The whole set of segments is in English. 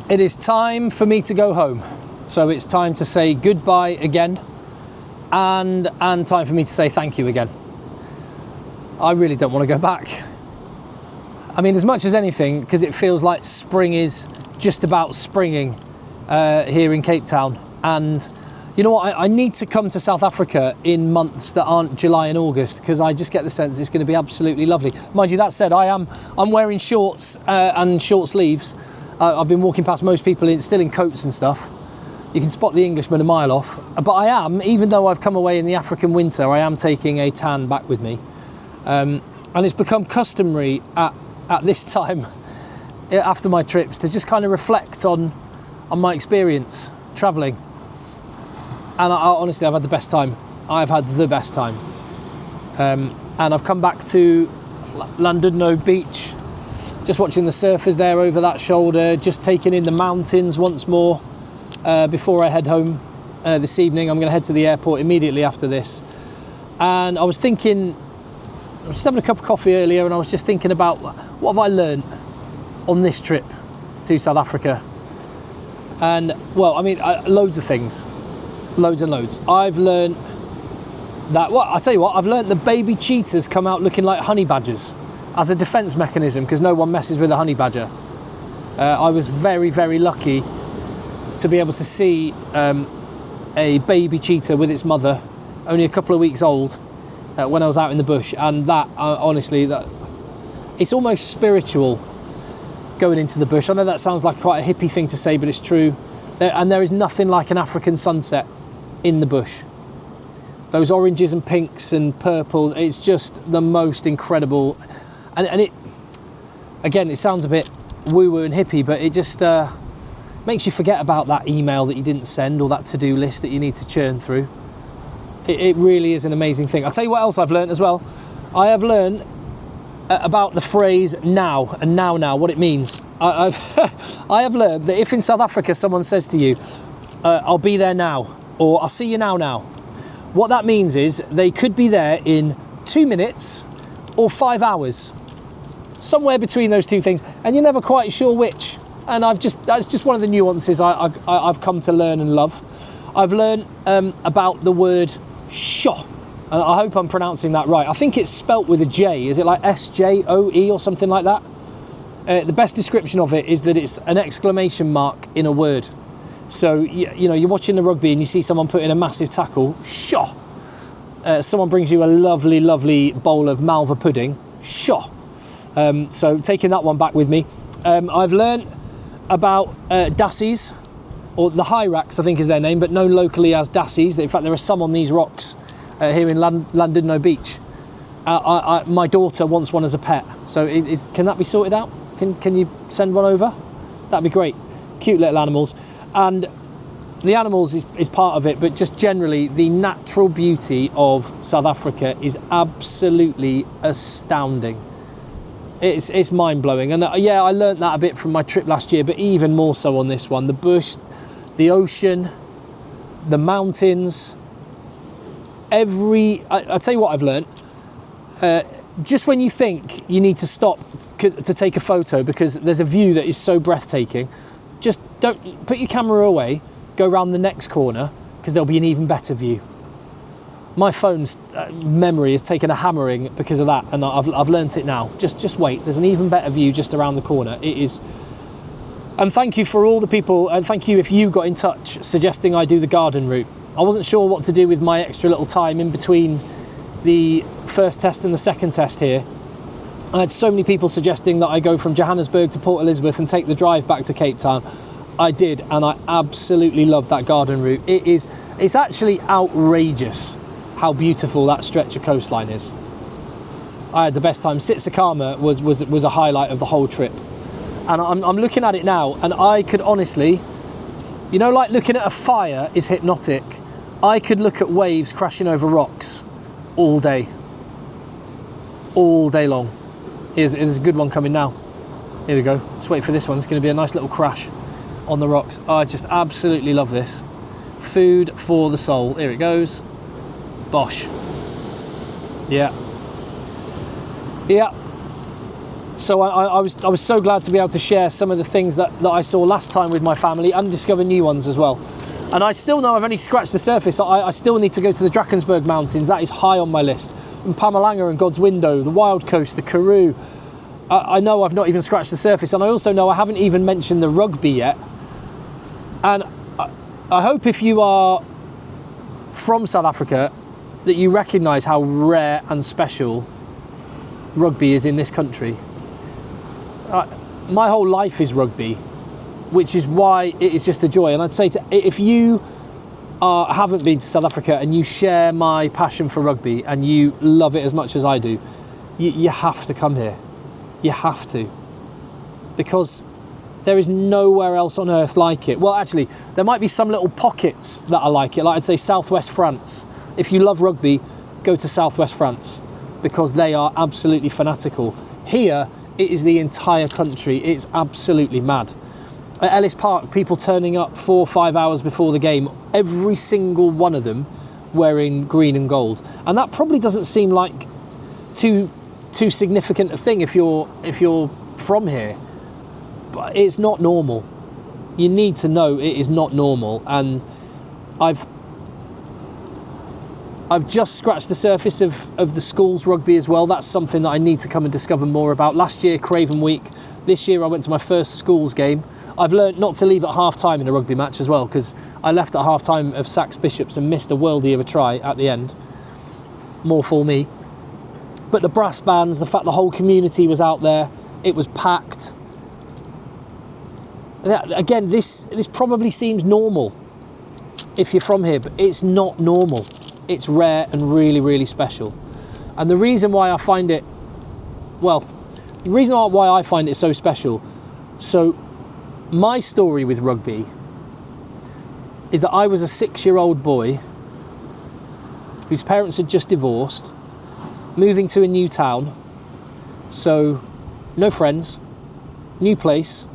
It is time for me to go home. So it's time to say goodbye again, and time for me to say thank you again. I really don't want to go back. I mean, as much as anything, because it feels like spring is just about springing here in Cape Town. And you know what, I need to come to South Africa in months that aren't July and August, because I just get the sense it's going to be absolutely lovely. Mind you, that said, I'm wearing shorts and short sleeves. I've been walking past most people still in coats and stuff. You can spot the Englishman a mile off. But I am, even though I've come away in the African winter, I am taking a tan back with me. And it's become customary at this time after my trips to just kind of reflect on my experience travelling. And honestly, I've had the best time. I've had the best time. And I've come back to Llandudno Beach, just watching the surfers there over that shoulder, just taking in the mountains once more before I head home this evening. I'm going to head to the airport immediately after this. And I was thinking, I was just having a cup of coffee earlier, and I was just thinking about what have I learned on this trip to South Africa. And well, I mean, loads of things, loads and loads. I've learned that, well, I'll tell you what, I've learned the baby cheetahs come out looking like honey badgers as a defence mechanism, because no one messes with a honey badger. I was very, very lucky to be able to see a baby cheetah with its mother, only a couple of weeks old, when I was out in the bush. And that, honestly, that it's almost spiritual going into the bush. I know that sounds like quite a hippie thing to say, but it's true. And there is nothing like an African sunset in the bush. Those oranges and pinks and purples, it's just the most incredible. And it, again, it sounds a bit woo-woo and hippie, but it just makes you forget about that email that you didn't send, or that to-do list that you need to churn through. It really is an amazing thing. I'll tell you what else I've learned as well. I have learned about the phrase now and now, what it means. I have learned that if in South Africa someone says to you, I'll be there now, or I'll see you now, what that means is they could be there in 2 minutes or 5 hours. Somewhere between those two things, and you're never quite sure which. And that's just one of the nuances I've come to learn and love. I've learned about the word sho, and I hope I'm pronouncing that right. I think it's spelt with a J. Is it like S-J-O-E or something like that? The best description of it is that it's an exclamation mark in a word. So, you know, you're watching the rugby and you see someone put in a massive tackle, sho. Someone brings you a lovely, lovely bowl of malva pudding, sho. So taking that one back with me. I've learned about dassies, or the hyrax, I think is their name, but known locally as dassies. In fact, there are some on these rocks here in Llandudno Beach. My daughter wants one as a pet, so can that be sorted out? Can you send one over? That'd be great. Cute little animals. And the animals is part of it, but just generally the natural beauty of South Africa is absolutely astounding. It's mind-blowing. And yeah, I learnt that a bit from my trip last year, but even more so on this one. The bush, the ocean, the mountains, I'll tell you what I've learnt. Just when you think you need to stop to take a photo because there's a view that is so breathtaking, just don't put your camera away, go around the next corner, because there'll be an even better view. My phone's memory has taken a hammering because of that, and I've learnt it now. Just wait, there's an even better view just around the corner. It is. And thank you for all the people, and thank you if you got in touch suggesting I do the garden route. I wasn't sure what to do with my extra little time in between the first test and the second test here. I had so many people suggesting that I go from Johannesburg to Port Elizabeth and take the drive back to Cape Town. I did, and I absolutely loved that garden route. It's actually outrageous how beautiful that stretch of coastline is. I had the best time. Sitsakama was a highlight of the whole trip. And I'm looking at it now, and I could honestly, you know, like looking at a fire is hypnotic. I could look at waves crashing over rocks all day long. Here's a good one coming now. Here we go. Let's wait for this one. It's going to be a nice little crash on the rocks. Oh, I just absolutely love this. Food for the soul. Here it goes. Bosh. Yeah. So I was so glad to be able to share some of the things that I saw last time with my family and discover new ones as well. And I still know I've only scratched the surface. I still need to go to the Drakensberg Mountains. That is high on my list. And Pamalanga and God's Window, the Wild Coast, the Karoo. I know I've not even scratched the surface. And I also know I haven't even mentioned the rugby yet. And I hope if you are from South Africa that you recognise how rare and special rugby is in this country. My whole life is rugby, which is why it is just a joy. And I'd say if you haven't been to South Africa and you share my passion for rugby and you love it as much as I do, you have to come here. You have to. Because there is nowhere else on earth like it. Well, actually, there might be some little pockets that are like it. Like I'd say Southwest France. If you love rugby, go to Southwest France because they are absolutely fanatical. Here, it is the entire country. It's absolutely mad. At Ellis Park, people turning up 4 or 5 hours before the game, every single one of them wearing green and gold. And that probably doesn't seem like too significant a thing if you're from here. But it's not normal. You need to know it is not normal. And I've just scratched the surface of the schools rugby as well. That's something that I need to come and discover more about. Last year, Craven Week. This year, I went to my first schools game. I've learned not to leave at half-time in a rugby match as well, because I left at half-time of Sax Bishops and missed a worldie of a try at the end. More for me. But the brass bands, the fact the whole community was out there, it was packed. Again, this probably seems normal if you're from here, but it's not normal. It's rare and really, really special. And the reason why I find it, why I find it so special, so my story with rugby is that I was a 6-year-old boy whose parents had just divorced, moving to a new town, so no friends, new place,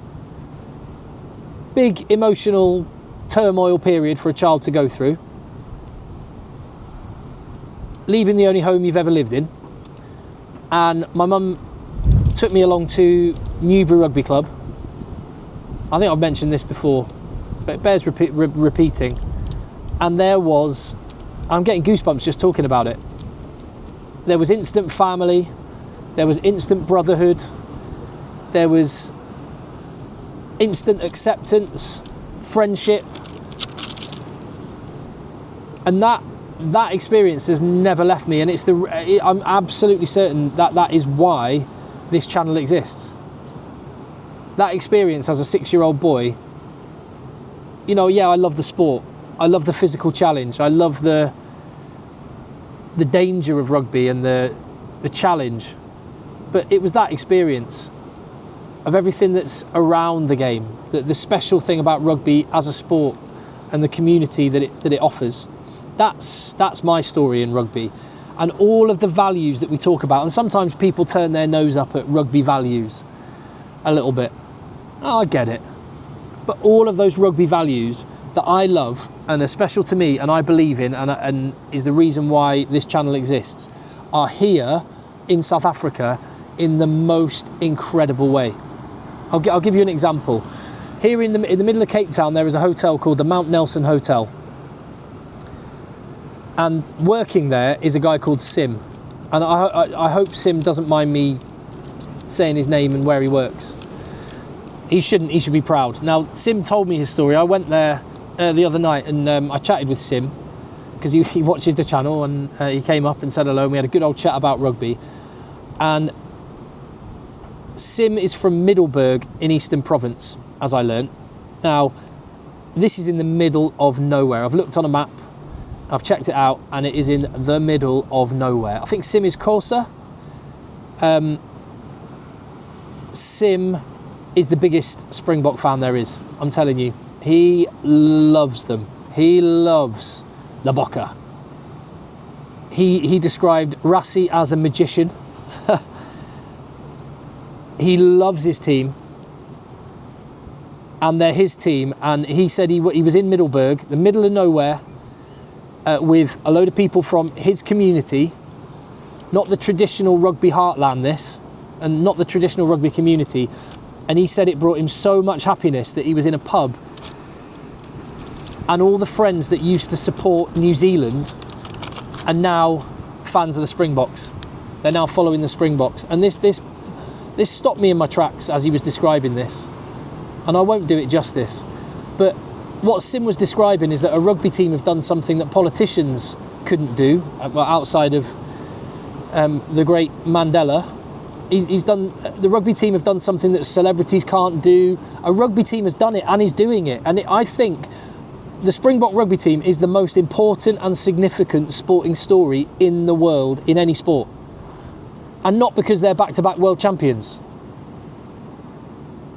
big emotional turmoil period for a child to go through, leaving the only home you've ever lived in. And my mum took me along to Newbury Rugby Club. I think I've mentioned this before, but it bears repeating. And there was, I'm getting goosebumps just talking about it. There was instant family, there was instant brotherhood, there was instant acceptance, friendship. And that experience has never left me, and I'm absolutely certain that is why this channel exists. That experience as a 6-year-old boy, I love the sport, I love the physical challenge, I love the danger of rugby and the challenge, but it was that experience of everything that's around the game, the special thing about rugby as a sport and the community that it offers. That's my story in rugby, and all of the values that we talk about. And sometimes people turn their nose up at rugby values a little bit. Oh, I get it. But all of those rugby values that I love and are special to me and I believe in and is the reason why this channel exists are here in South Africa in the most incredible way. I'll give you an example. Here in the middle of Cape Town, there is a hotel called the Mount Nelson Hotel. And working there is a guy called Sim. And I hope Sim doesn't mind me saying his name and where he works. He shouldn't, he should be proud. Now, Sim told me his story. I went there the other night and I chatted with Sim because he watches the channel, and he came up and said hello, and we had a good old chat about rugby. And Sim is from Middelburg in Eastern Province, as I learnt. Now, this is in the middle of nowhere. I've looked on a map, I've checked it out, and it is in the middle of nowhere. I think Sim is Xhosa. Sim is the biggest Springbok fan there is, I'm telling you. He loves them. He loves the Bokke. He described Rassie as a magician. He loves his team, and they're his team. And he said he was in Middelburg, the middle of nowhere, with a load of people from his community, not the traditional rugby heartland this, and not the traditional rugby community. And he said it brought him so much happiness that he was in a pub and all the friends that used to support New Zealand are now fans of the Springboks. They're now following the Springboks. And this stopped me in my tracks as he was describing this. And I won't do it justice. But what Sim was describing is that a rugby team have done something that politicians couldn't do, outside of the great Mandela. The rugby team have done something that celebrities can't do. A rugby team has done it and is doing it. And I think the Springbok rugby team is the most important and significant sporting story in the world, in any sport. And not because they're back-to-back world champions.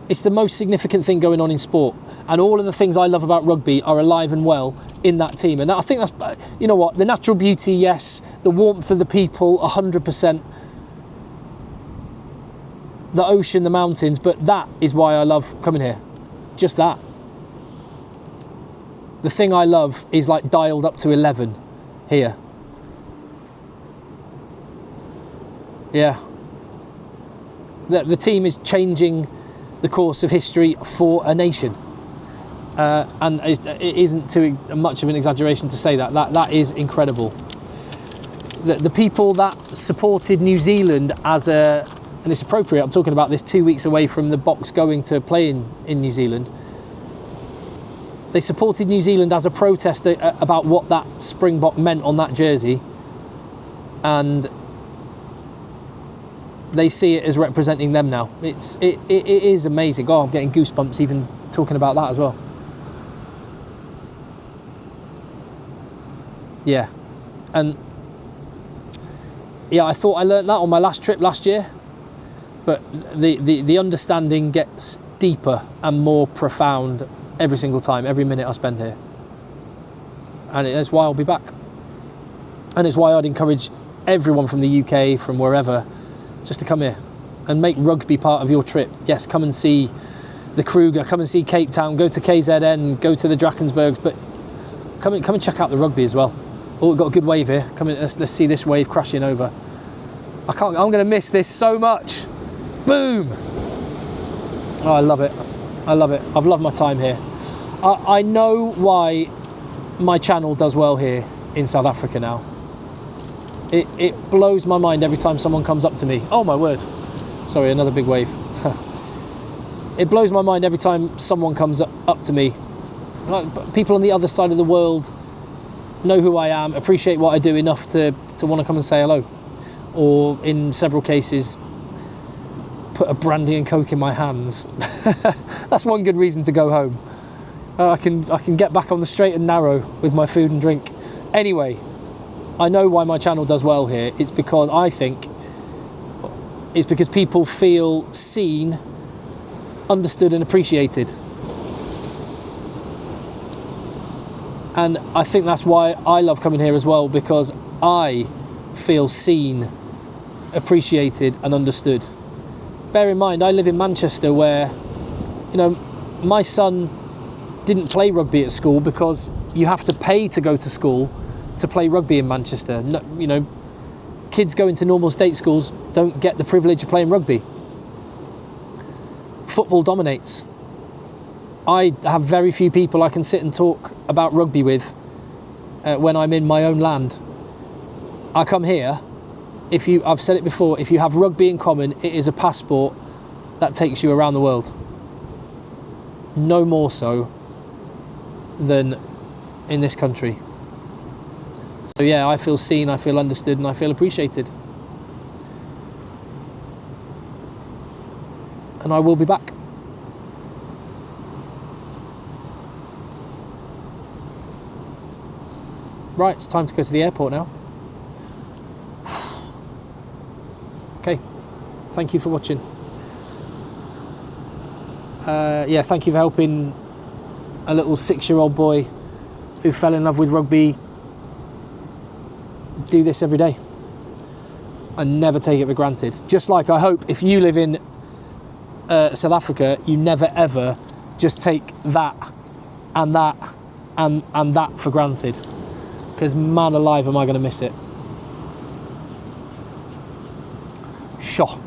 It's the most significant thing going on in sport. And all of the things I love about rugby are alive and well in that team. And I think that's, you know what, the natural beauty, yes. The warmth of the people, 100%. The ocean, the mountains. But that is why I love coming here. Just that. The thing I love is like dialed up to 11 here. Yeah. The team is changing the course of history for a nation. And it isn't too much of an exaggeration to say that. That is incredible. The people that supported New Zealand as a... And it's appropriate, I'm talking about this 2 weeks away from the Boks going to play in New Zealand. They supported New Zealand as a protest about what that Springbok meant on that jersey. And they see it as representing them now. It is amazing. Oh, I'm getting goosebumps even talking about that as well. Yeah. And yeah, I thought I learnt that on my last trip last year. But the understanding gets deeper and more profound every single time, every minute I spend here. And it's why I'll be back. And it's why I'd encourage everyone from the UK, from wherever, just to come here and make rugby part of your trip. Yes, come and see the Kruger, come and see Cape Town, go to KZN, go to the Drakensbergs, but come and check out the rugby as well. Oh, we've got a good wave here. Come in, let's see this wave crashing over. I'm going to miss this so much. Boom! Oh, I love it. I love it. I've loved my time here. I know why my channel does well here in South Africa now. It blows my mind every time someone comes up to me. Oh my word. Sorry, another big wave. It blows my mind every time someone comes up to me. Like, people on the other side of the world know who I am, appreciate what I do enough to want to come and say hello. Or in several cases, put a brandy and coke in my hands. That's one good reason to go home. I can get back on the straight and narrow with my food and drink. Anyway, I know why my channel does well here. It's because people feel seen, understood and appreciated. And I think that's why I love coming here as well, because I feel seen, appreciated and understood. Bear in mind, I live in Manchester where, you know, my son didn't play rugby at school because you have to pay to go to school to play rugby in Manchester. No, you know, kids going to normal state schools don't get the privilege of playing rugby. Football dominates. I have very few people I can sit and talk about rugby with when I'm in my own land. I come here, I've said it before, if you have rugby in common, it is a passport that takes you around the world. No more so than in this country. So yeah, I feel seen, I feel understood and I feel appreciated. And I will be back. Right, it's time to go to the airport now. Okay, thank you for watching. Yeah, thank you for helping a little 6-year-old boy who fell in love with rugby do this every day and never take it for granted. Just like I hope if you live in South Africa, you never ever just take that and that and that for granted, because man alive am I going to miss it. Sure.